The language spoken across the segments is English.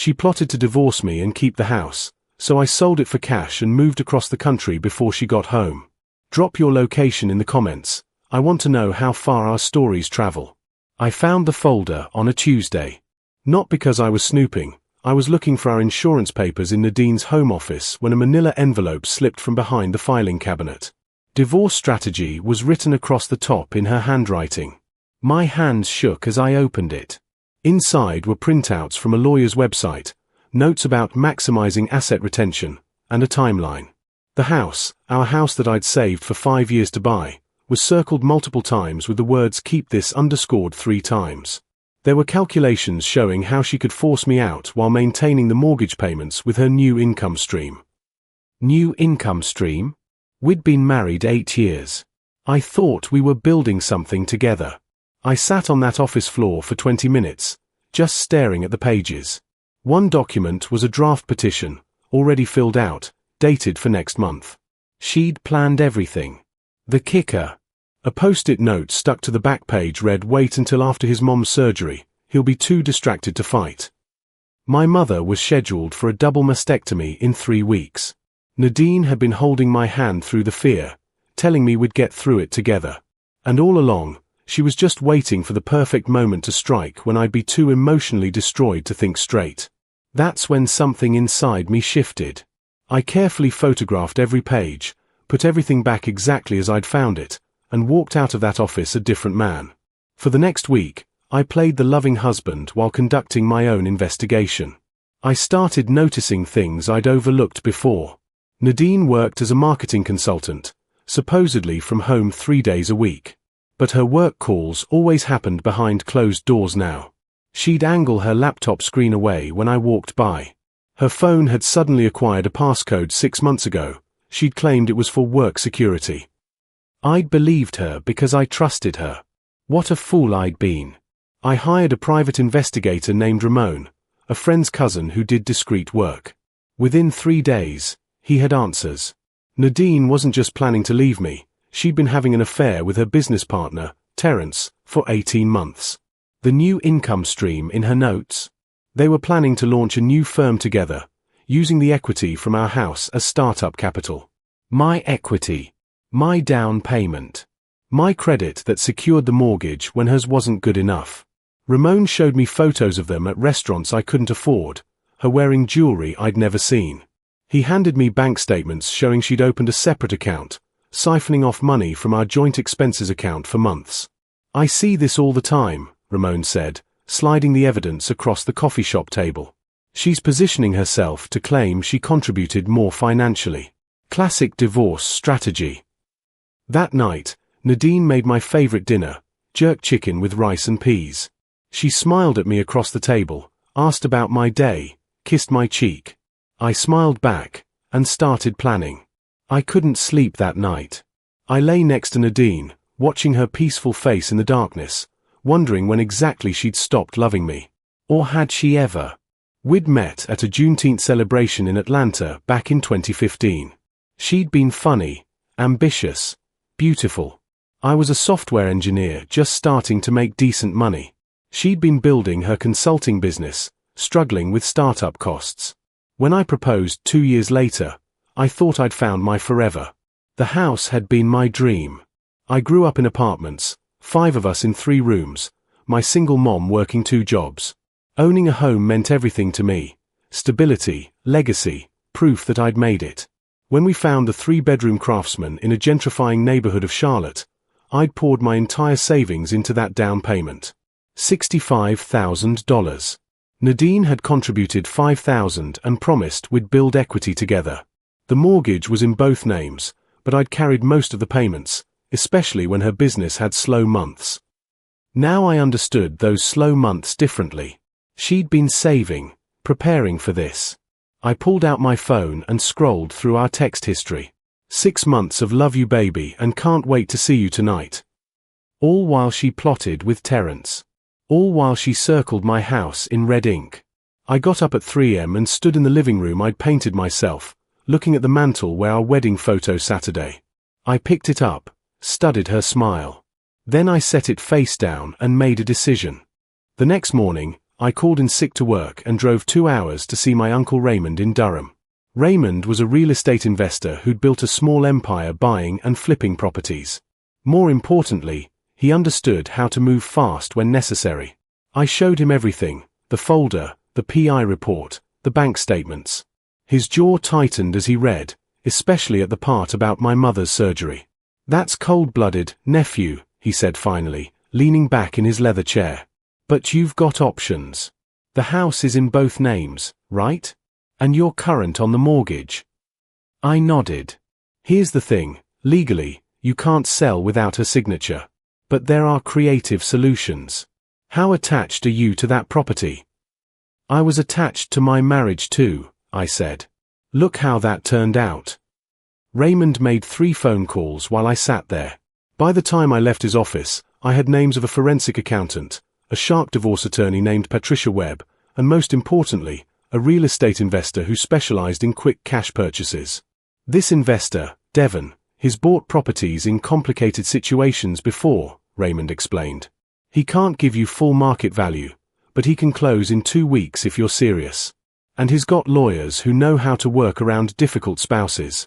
She plotted to divorce me and keep the house, so I sold it for cash and moved across the country before she got home. Drop your location in the comments. I want to know how far our stories travel. I found the folder on a Tuesday. Not because I was snooping, I was looking for our insurance papers in Nadine's home office when a manila envelope slipped from behind the filing cabinet. Divorce strategy was written across the top in her handwriting. My hands shook as I opened it. Inside were printouts from a lawyer's website, notes about maximizing asset retention, and a timeline. The house, our house that I'd saved for 5 years to buy, was circled multiple times with the words "keep this" underscored 3 times. There were calculations showing how she could force me out while maintaining the mortgage payments with her new income stream. New income stream? We'd been married 8 years. I thought we were building something together. I sat on that office floor for 20 minutes, just staring at the pages. One document was a draft petition, already filled out, dated for next month. She'd planned everything. The kicker. A post-it note stuck to the back page read, "Wait until after his mom's surgery, he'll be too distracted to fight." My mother was scheduled for a double mastectomy in 3 weeks. Nadine had been holding my hand through the fear, telling me we'd get through it together. And all along, she was just waiting for the perfect moment to strike when I'd be too emotionally destroyed to think straight. That's when something inside me shifted. I carefully photographed every page, put everything back exactly as I'd found it, and walked out of that office a different man. For the next week, I played the loving husband while conducting my own investigation. I started noticing things I'd overlooked before. Nadine worked as a marketing consultant, supposedly from home 3 days a week. But her work calls always happened behind closed doors now. She'd angle her laptop screen away when I walked by. Her phone had suddenly acquired a passcode 6 months ago. She'd claimed it was for work security. I'd believed her because I trusted her. What a fool I'd been. I hired a private investigator named Ramon, a friend's cousin who did discreet work. Within 3 days, he had answers. Nadine wasn't just planning to leave me. She'd been having an affair with her business partner, Terence, for 18 months. The new income stream in her notes. They were planning to launch a new firm together, using the equity from our house as startup capital. My equity. My down payment. My credit that secured the mortgage when hers wasn't good enough. Ramon showed me photos of them at restaurants I couldn't afford, her wearing jewelry I'd never seen. He handed me bank statements showing she'd opened a separate account, siphoning off money from our joint expenses account for months. "I see this all the time," Ramon said, sliding the evidence across the coffee shop table. "She's positioning herself to claim she contributed more financially. Classic divorce strategy." That night, Nadine made my favorite dinner, jerk chicken with rice and peas. She smiled at me across the table, asked about my day, kissed my cheek. I smiled back, and started planning. I couldn't sleep that night. I lay next to Nadine, watching her peaceful face in the darkness, wondering when exactly she'd stopped loving me. Or had she ever? We'd met at a Juneteenth celebration in Atlanta back in 2015. She'd been funny, ambitious, beautiful. I was a software engineer just starting to make decent money. She'd been building her consulting business, struggling with startup costs. When I proposed 2 years later, I thought I'd found my forever. The house had been my dream. I grew up in apartments, 5 of us in 3 rooms, my single mom working 2 jobs. Owning a home meant everything to me. Stability, legacy, proof that I'd made it. When we found the 3-bedroom craftsman in a gentrifying neighborhood of Charlotte, I'd poured my entire savings into that down payment. $65,000. Nadine had contributed $5,000 and promised we'd build equity together. The mortgage was in both names, but I'd carried most of the payments, especially when her business had slow months. Now I understood those slow months differently. She'd been saving, preparing for this. I pulled out my phone and scrolled through our text history. 6 months of "love you baby" and "can't wait to see you tonight." All while she plotted with Terence. All while she circled my house in red ink. I got up at 3 a.m. and stood in the living room I'd painted myself, looking at the mantel where our wedding photo Saturday. I picked it up, studied her smile. Then I set it face down and made a decision. The next morning, I called in sick to work and drove 2 hours to see my uncle Raymond in Durham. Raymond was a real estate investor who'd built a small empire buying and flipping properties. More importantly, he understood how to move fast when necessary. I showed him everything: the folder, the PI report, the bank statements. His jaw tightened as he read, especially at the part about my mother's surgery. "That's cold-blooded, nephew," he said finally, leaning back in his leather chair. "But you've got options. The house is in both names, right? And you're current on the mortgage." I nodded. "Here's the thing, legally, you can't sell without her signature. But there are creative solutions. How attached are you to that property?" "I was attached to my marriage too," I said. "Look how that turned out." Raymond made 3 phone calls while I sat there. By the time I left his office, I had names of a forensic accountant, a sharp divorce attorney named Patricia Webb, and most importantly, a real estate investor who specialized in quick cash purchases. This investor, Devon, has bought properties in complicated situations before, Raymond explained. He can't give you full market value, but he can close in 2 weeks if you're serious. And he's got lawyers who know how to work around difficult spouses.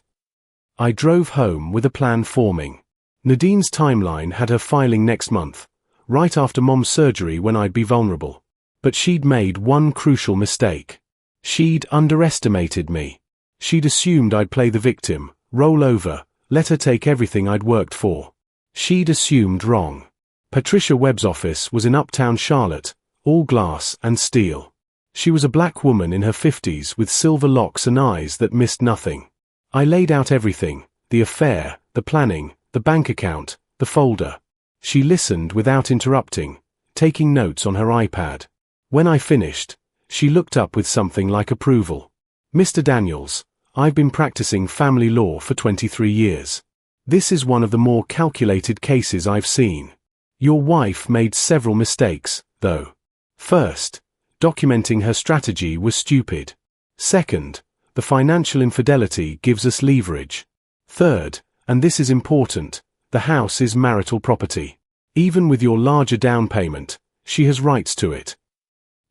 I drove home with a plan forming. Nadine's timeline had her filing next month, right after Mom's surgery when I'd be vulnerable. But she'd made one crucial mistake. She'd underestimated me. She'd assumed I'd play the victim, roll over, let her take everything I'd worked for. She'd assumed wrong. Patricia Webb's office was in uptown Charlotte, all glass and steel. She was a black woman in her 50s with silver locks and eyes that missed nothing. I laid out everything: the affair, the planning, the bank account, the folder. She listened without interrupting, taking notes on her iPad. When I finished, she looked up with something like approval. "Mr. Daniels, I've been practicing family law for 23 years. This is one of the more calculated cases I've seen. Your wife made several mistakes, though. First, documenting her strategy was stupid. Second, the financial infidelity gives us leverage. Third, and this is important, the house is marital property. Even with your larger down payment, she has rights to it."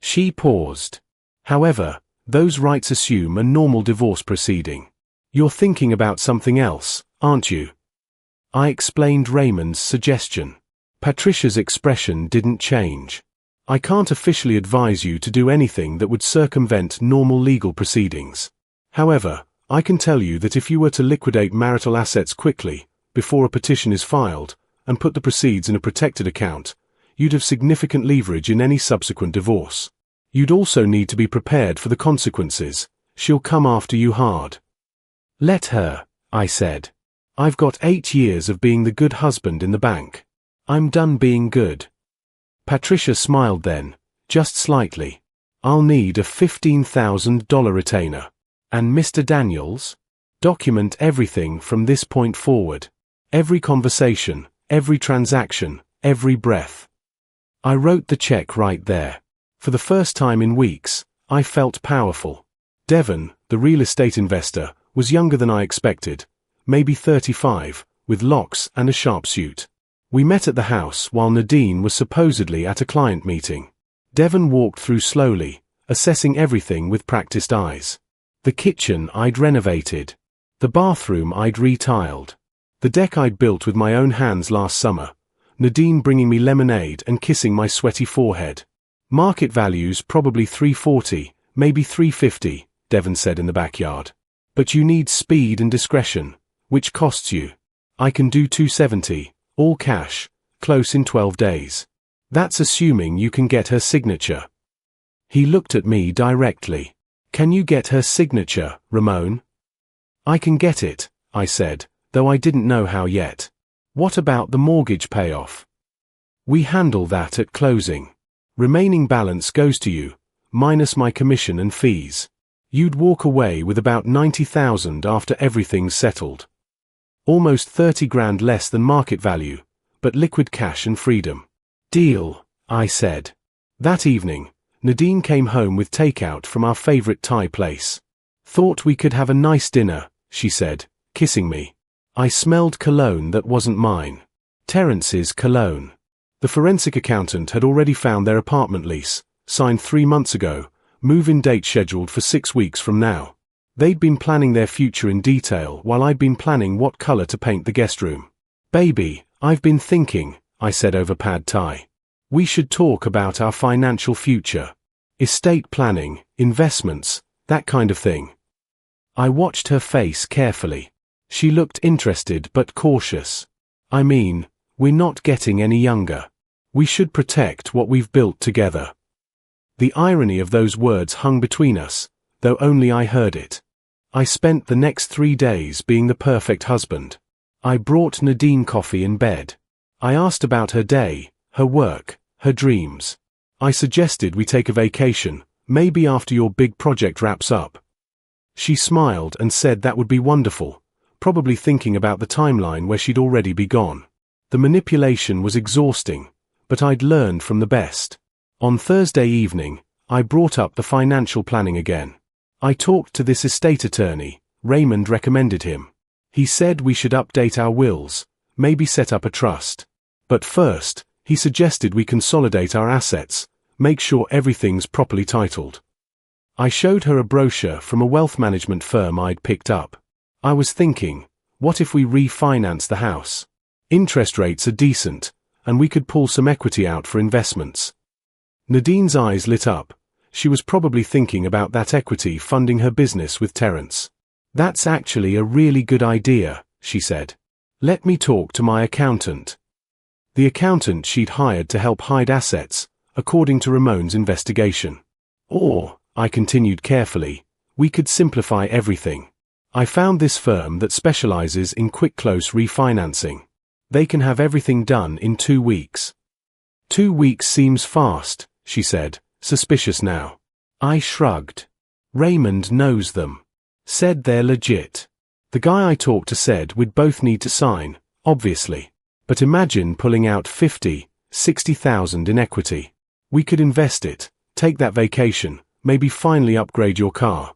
She paused. "However, those rights assume a normal divorce proceeding. You're thinking about something else, aren't you?" I explained Raymond's suggestion. Patricia's expression didn't change. "I can't officially advise you to do anything that would circumvent normal legal proceedings. However, I can tell you that if you were to liquidate marital assets quickly, before a petition is filed, and put the proceeds in a protected account, you'd have significant leverage in any subsequent divorce. You'd also need to be prepared for the consequences. She'll come after you hard." "Let her," I said. "I've got 8 years of being the good husband in the bank. I'm done being good." Patricia smiled then, just slightly. "I'll need a $15,000 retainer. And Mr. Daniels? Document everything from this point forward. Every conversation, every transaction, every breath." I wrote the check right there. For the first time in weeks, I felt powerful. Devon, the real estate investor, was younger than I expected, maybe 35, with locks and a sharp suit. We met at the house while Nadine was supposedly at a client meeting. Devon walked through slowly, assessing everything with practiced eyes. The kitchen I'd renovated. The bathroom I'd retiled. The deck I'd built with my own hands last summer. Nadine bringing me lemonade and kissing my sweaty forehead. "Market value's probably $340, maybe $350, Devon said in the backyard. "But you need speed and discretion, which costs you. I can do $270, all cash, close in 12 days. That's assuming you can get her signature." He looked at me directly. "Can you get her signature, Ramon?" "I can get it," I said, though I didn't know how yet. "What about the mortgage payoff?" "We handle that at closing. Remaining balance goes to you, minus my commission and fees. You'd walk away with about $90,000 after everything's settled. Almost 30 grand less than market value, but liquid cash and freedom." "Deal," I said. That evening, Nadine came home with takeout from our favorite Thai place. "Thought we could have a nice dinner," she said, kissing me. I smelled cologne that wasn't mine. Terrence's cologne. The forensic accountant had already found their apartment lease, signed 3 months ago, move-in date scheduled for 6 weeks from now. They'd been planning their future in detail while I'd been planning what color to paint the guest room. Baby, I've been thinking, I said over pad thai. We should talk about our financial future. Estate planning, investments, that kind of thing. I watched her face carefully. She looked interested but cautious. I mean, we're not getting any younger. We should protect what we've built together. The irony of those words hung between us, though only I heard it. I spent the next 3 days being the perfect husband. I brought Nadine coffee in bed. I asked about her day, her work, her dreams. I suggested we take a vacation, maybe after your big project wraps up. She smiled and said that would be wonderful, probably thinking about the timeline where she'd already be gone. The manipulation was exhausting, but I'd learned from the best. On Thursday evening, I brought up the financial planning again. I talked to this estate attorney. Raymond recommended him. He said we should update our wills, maybe set up a trust. But first, he suggested we consolidate our assets, make sure everything's properly titled. I showed her a brochure from a wealth management firm I'd picked up. I was thinking, what if we refinance the house? Interest rates are decent, and we could pull some equity out for investments. Nadine's eyes lit up. She was probably thinking about that equity funding her business with Terence. That's actually a really good idea, she said. Let me talk to my accountant. The accountant she'd hired to help hide assets, according to Ramon's investigation. Or, I continued carefully, we could simplify everything. I found this firm that specializes in quick close refinancing. They can have everything done in 2 weeks. 2 weeks seems fast, she said, suspicious now. I shrugged. Raymond knows them. Said they're legit. The guy I talked to said we'd both need to sign, obviously. But imagine pulling out 50, 60,000 in equity. We could invest it, take that vacation, maybe finally upgrade your car.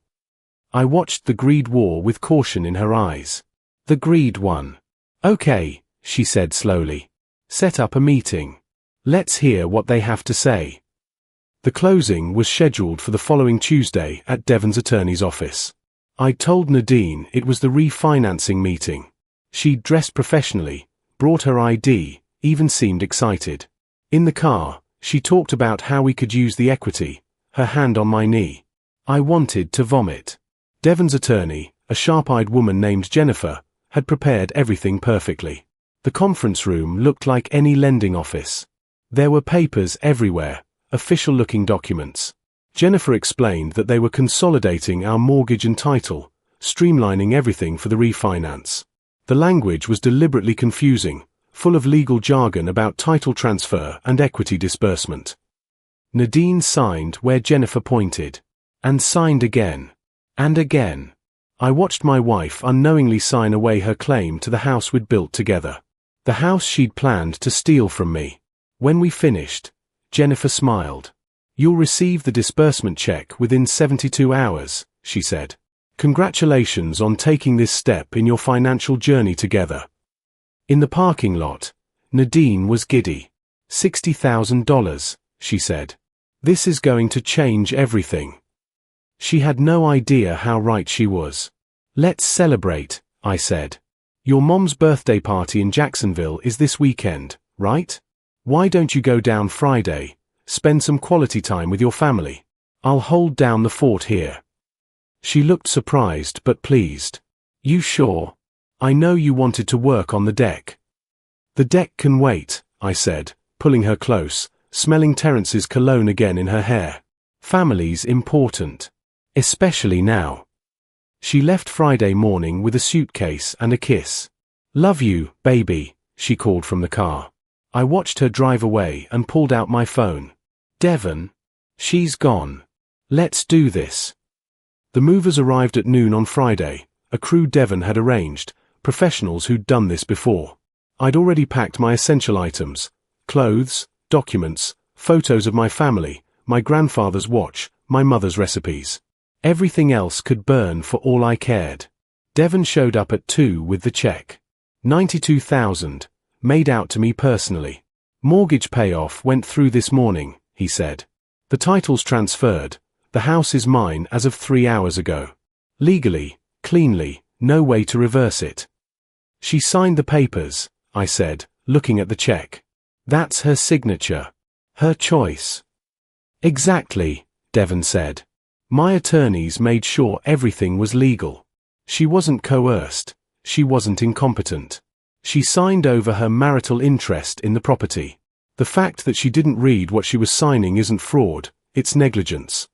I watched the greed war with caution in her eyes. The greed one. Okay, she said slowly. Set up a meeting. Let's hear what they have to say. The closing was scheduled for the following Tuesday at Devon's attorney's office. I told Nadine it was the refinancing meeting. She'd dressed professionally, brought her ID, even seemed excited. In the car, she talked about how we could use the equity, her hand on my knee. I wanted to vomit. Devon's attorney, a sharp-eyed woman named Jennifer, had prepared everything perfectly. The conference room looked like any lending office. There were papers everywhere, official-looking documents. Jennifer explained that they were consolidating our mortgage and title, streamlining everything for the refinance. The language was deliberately confusing, full of legal jargon about title transfer and equity disbursement. Nadine signed where Jennifer pointed, and signed again, and again. I watched my wife unknowingly sign away her claim to the house we'd built together. The house she'd planned to steal from me. When we finished, Jennifer smiled. You'll receive the disbursement check within 72 hours, she said. Congratulations on taking this step in your financial journey together. In the parking lot, Nadine was giddy. $60,000, she said. This is going to change everything. She had no idea how right she was. Let's celebrate, I said. Your mom's birthday party in Jacksonville is this weekend, right? Why don't you go down Friday, spend some quality time with your family? I'll hold down the fort here. She looked surprised but pleased. You sure? I know you wanted to work on the deck. The deck can wait, I said, pulling her close, smelling Terence's cologne again in her hair. Family's important. Especially now. She left Friday morning with a suitcase and a kiss. Love you, baby, she called from the car. I watched her drive away and pulled out my phone. Devon? She's gone. Let's do this. The movers arrived at noon on Friday, a crew Devon had arranged, professionals who'd done this before. I'd already packed my essential items, clothes, documents, photos of my family, my grandfather's watch, my mother's recipes. Everything else could burn for all I cared. Devon showed up at 2 with the check. $92,000, made out to me personally. Mortgage payoff went through this morning, he said. The title's transferred. The house is mine as of 3 hours ago. Legally, cleanly, no way to reverse it. She signed the papers, I said, looking at the check. That's her signature. Her choice. Exactly, Devon said. My attorneys made sure everything was legal. She wasn't coerced. She wasn't incompetent. She signed over her marital interest in the property. The fact that she didn't read what she was signing isn't fraud, it's negligence.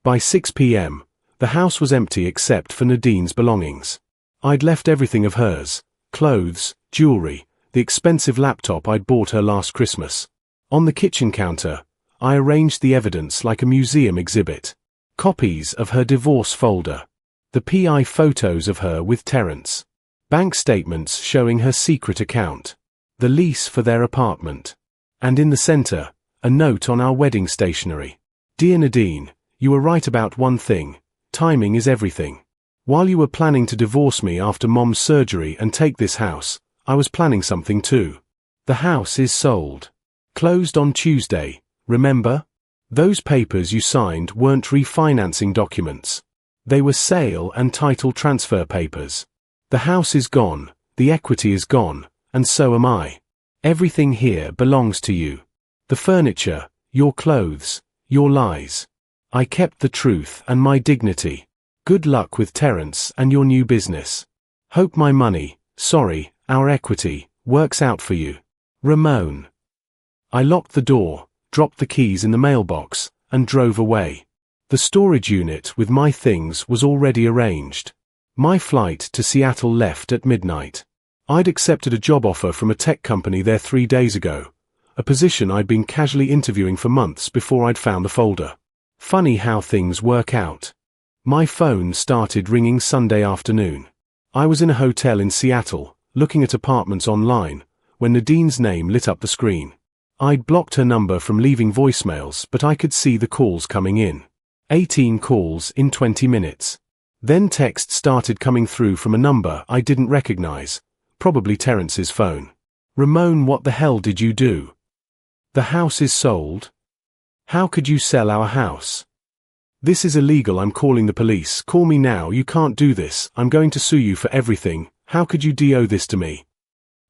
By 6 p.m., the house was empty except for Nadine's belongings. I'd left everything of hers, clothes, jewelry, the expensive laptop I'd bought her last Christmas. On the kitchen counter, I arranged the evidence like a museum exhibit. Copies of her divorce folder. The PI photos of her with Terence. Bank statements showing her secret account. The lease for their apartment. And in the center, a note on our wedding stationery. Dear Nadine, you were right about one thing. Timing is everything. While you were planning to divorce me after Mom's surgery and take this house, I was planning something too. The house is sold. Closed on Tuesday, remember? Those papers you signed weren't refinancing documents. They were sale and title transfer papers. The house is gone, the equity is gone, and so am I. Everything here belongs to you. The furniture, your clothes, your lies. I kept the truth and my dignity. Good luck with Terence and your new business. Hope my money, our equity, works out for you. Ramon. I locked the door, dropped the keys in the mailbox, and drove away. The storage unit with my things was already arranged. My flight to Seattle left at midnight. I'd accepted a job offer from a tech company there 3 days ago, a position I'd been casually interviewing for months before I'd found the folder. Funny how things work out. My phone started ringing Sunday afternoon. I was in a hotel in Seattle, looking at apartments online, when Nadine's name lit up the screen. I'd blocked her number from leaving voicemails, but I could see the calls coming in. 18 calls in 20 minutes. Then text started coming through from a number I didn't recognize, probably Terence's phone. Ramon, what the hell did you do? The house is sold. How could you sell our house? This is illegal, I'm calling the police. Call me now, you can't do this, I'm going to sue you for everything. How could you do this to me?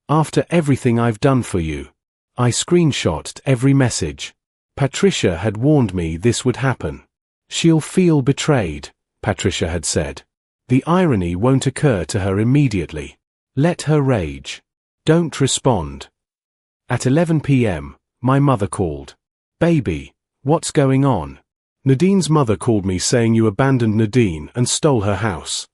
After everything I've done for you. I screenshotted every message. Patricia had warned me this would happen. She'll feel betrayed, Patricia had said. The irony won't occur to her immediately. Let her rage. Don't respond. At 11 p.m., my mother called. Baby, what's going on? Nadine's mother called me saying you abandoned Nadine and stole her house.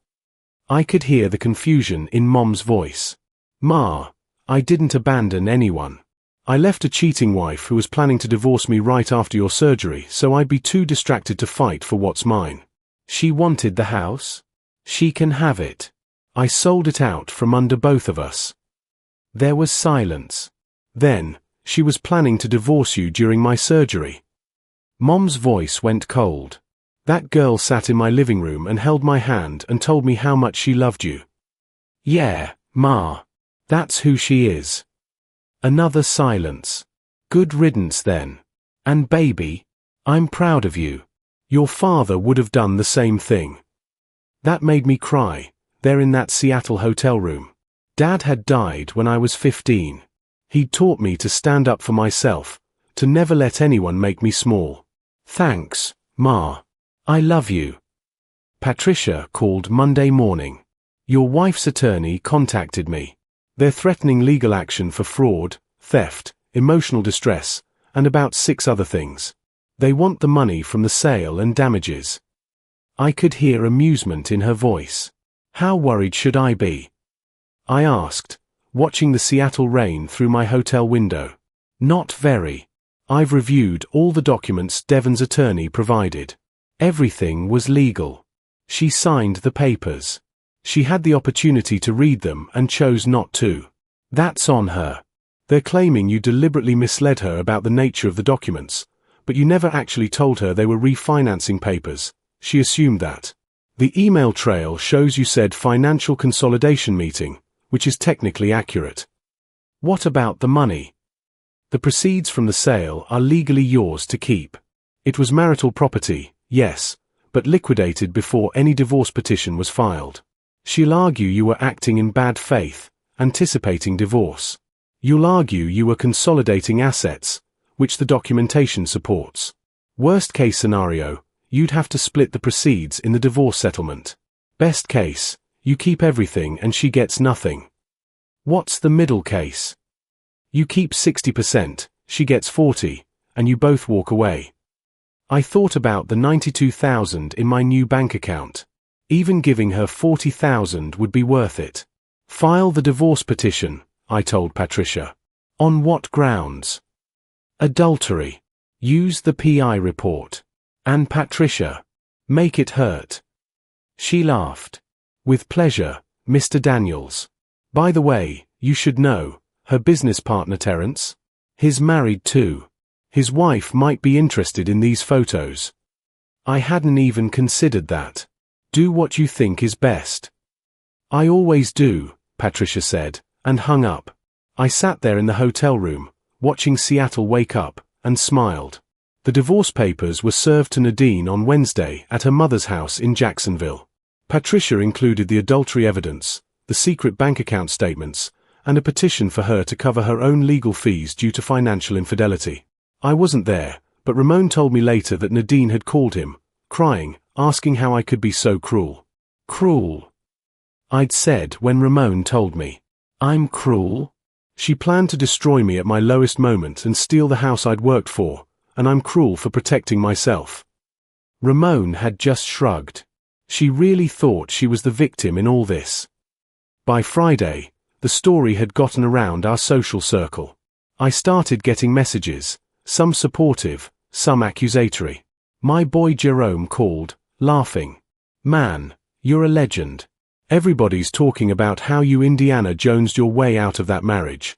I could hear the confusion in Mom's voice. Ma, I didn't abandon anyone. I left a cheating wife who was planning to divorce me right after your surgery, so I'd be too distracted to fight for what's mine. She wanted the house. She can have it. I sold it out from under both of us. There was silence. Then, she was planning to divorce you during my surgery. Mom's voice went cold. That girl sat in my living room and held my hand and told me how much she loved you. Yeah, Ma. That's who she is. Another silence. Good riddance then. And baby, I'm proud of you. Your father would have done the same thing. That made me cry, there in that Seattle hotel room. Dad had died when I was 15. He'd taught me to stand up for myself, to never let anyone make me small. Thanks, Ma. I love you. Patricia called Monday morning. Your wife's attorney contacted me. They're threatening legal action for fraud, theft, emotional distress, and about 6 other things. They want the money from the sale and damages. I could hear amusement in her voice. How worried should I be? I asked, watching the Seattle rain through my hotel window. Not very. I've reviewed all the documents Devon's attorney provided. Everything was legal. She signed the papers. She had the opportunity to read them and chose not to. That's on her. They're claiming you deliberately misled her about the nature of the documents, but you never actually told her they were refinancing papers. She assumed that. The email trail shows you said financial consolidation meeting, which is technically accurate. What about the money? The proceeds from the sale are legally yours to keep. It was marital property, yes, but liquidated before any divorce petition was filed. She'll argue you were acting in bad faith, anticipating divorce. You'll argue you were consolidating assets, which the documentation supports. Worst case scenario, you'd have to split the proceeds in the divorce settlement. Best case, you keep everything and she gets nothing. What's the middle case? You keep 60%, she gets 40, and you both walk away. I thought about the $92,000 in my new bank account. Even giving her $40,000 would be worth it. File the divorce petition, I told Patricia. On what grounds? Adultery. Use the PI report. And Patricia. Make it hurt. She laughed. With pleasure, Mr. Daniels. By the way, you should know, her business partner Terence? He's married too. His wife might be interested in these photos. I hadn't even considered that. Do what you think is best. I always do, Patricia said, and hung up. I sat there in the hotel room, watching Seattle wake up, and smiled. The divorce papers were served to Nadine on Wednesday at her mother's house in Jacksonville. Patricia included the adultery evidence, the secret bank account statements, and a petition for her to cover her own legal fees due to financial infidelity. I wasn't there, but Ramon told me later that Nadine had called him, crying, asking how I could be so cruel. Cruel? I'd said when Ramon told me. I'm cruel? She planned to destroy me at my lowest moment and steal the house I'd worked for, and I'm cruel for protecting myself. Ramon had just shrugged. She really thought she was the victim in all this. By Friday, the story had gotten around our social circle. I started getting messages, some supportive, some accusatory. My boy Jerome called, laughing. Man, you're a legend. Everybody's talking about how you Indiana Jonesed your way out of that marriage.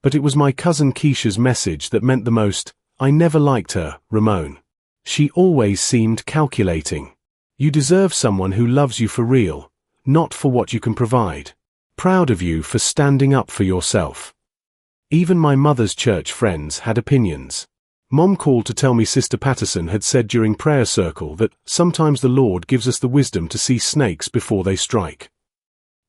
But it was my cousin Keisha's message that meant the most. I never liked her, Ramon. She always seemed calculating. You deserve someone who loves you for real, not for what you can provide. Proud of you for standing up for yourself. Even my mother's church friends had opinions. Mom called to tell me Sister Patterson had said during prayer circle that sometimes the Lord gives us the wisdom to see snakes before they strike.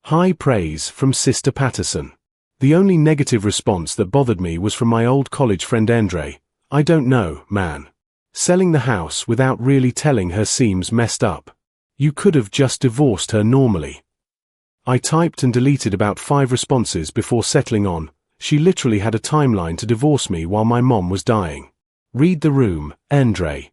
High praise from Sister Patterson. The only negative response that bothered me was from my old college friend Andre. I don't know, man. Selling the house without really telling her seems messed up. You could have just divorced her normally. I typed and deleted about 5 responses before settling on, she literally had a timeline to divorce me while my mom was dying. Read the room, Andre.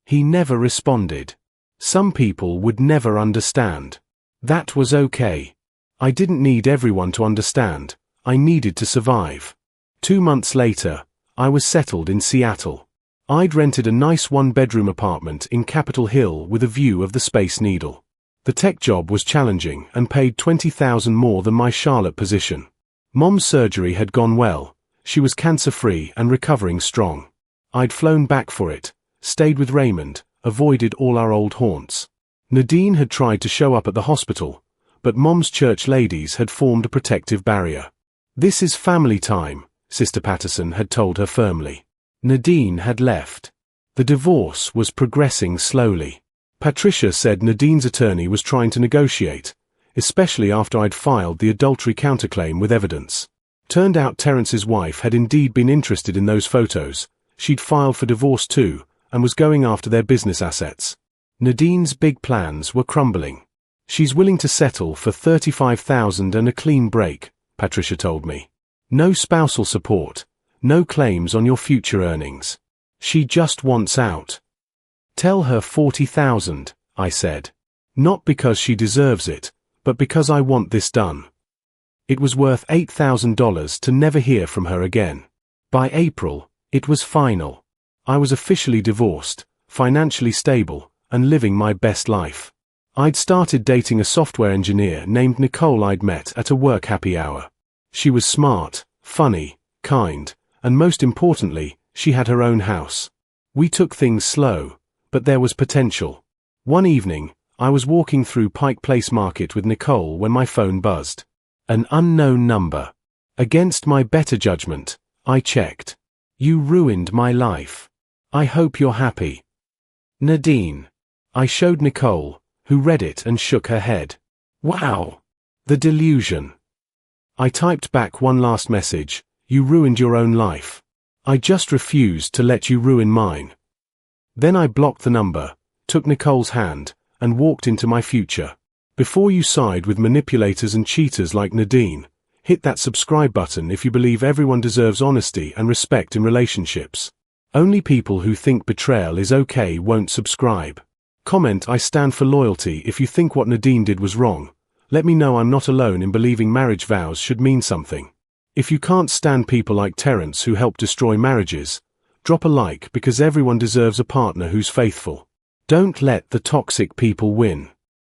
He never responded. Some people would never understand. That was okay. I didn't need everyone to understand. I needed to survive. 2 months later, I was settled in Seattle. I'd rented a nice 1-bedroom apartment in Capitol Hill with a view of the Space Needle. The tech job was challenging and paid $20,000 more than my Charlotte position. Mom's surgery had gone well. She was cancer-free and recovering strong. I'd flown back for it, stayed with Raymond, avoided all our old haunts. Nadine had tried to show up at the hospital, but Mom's church ladies had formed a protective barrier. This is family time, Sister Patterson had told her firmly. Nadine had left. The divorce was progressing slowly. Patricia said Nadine's attorney was trying to negotiate, especially after I'd filed the adultery counterclaim with evidence. Turned out Terence's wife had indeed been interested in those photos. She'd filed for divorce too, and was going after their business assets. Nadine's big plans were crumbling. She's willing to settle for $35,000 and a clean break, Patricia told me. No spousal support, no claims on your future earnings. She just wants out. Tell her $40,000, I said. Not because she deserves it, but because I want this done. It was worth $8,000 to never hear from her again. By April, it was final. I was officially divorced, financially stable, and living my best life. I'd started dating a software engineer named Nicole I'd met at a work happy hour. She was smart, funny, kind, and most importantly, she had her own house. We took things slow, but there was potential. One evening, I was walking through Pike Place Market with Nicole when my phone buzzed. An unknown number. Against my better judgment, I checked. You ruined my life. I hope you're happy. Nadine. I showed Nicole, who read it and shook her head. Wow! The delusion. I typed back one last message. You ruined your own life. I just refused to let you ruin mine. Then I blocked the number, took Nicole's hand, and walked into my future. Before you side with manipulators and cheaters like Nadine, hit that subscribe button if you believe everyone deserves honesty and respect in relationships. Only people who think betrayal is okay won't subscribe. Comment I stand for loyalty if you think what Nadine did was wrong. Let me know I'm not alone in believing marriage vows should mean something. If you can't stand people like Terence who help destroy marriages, drop a like because everyone deserves a partner who's faithful. Don't let the toxic people win.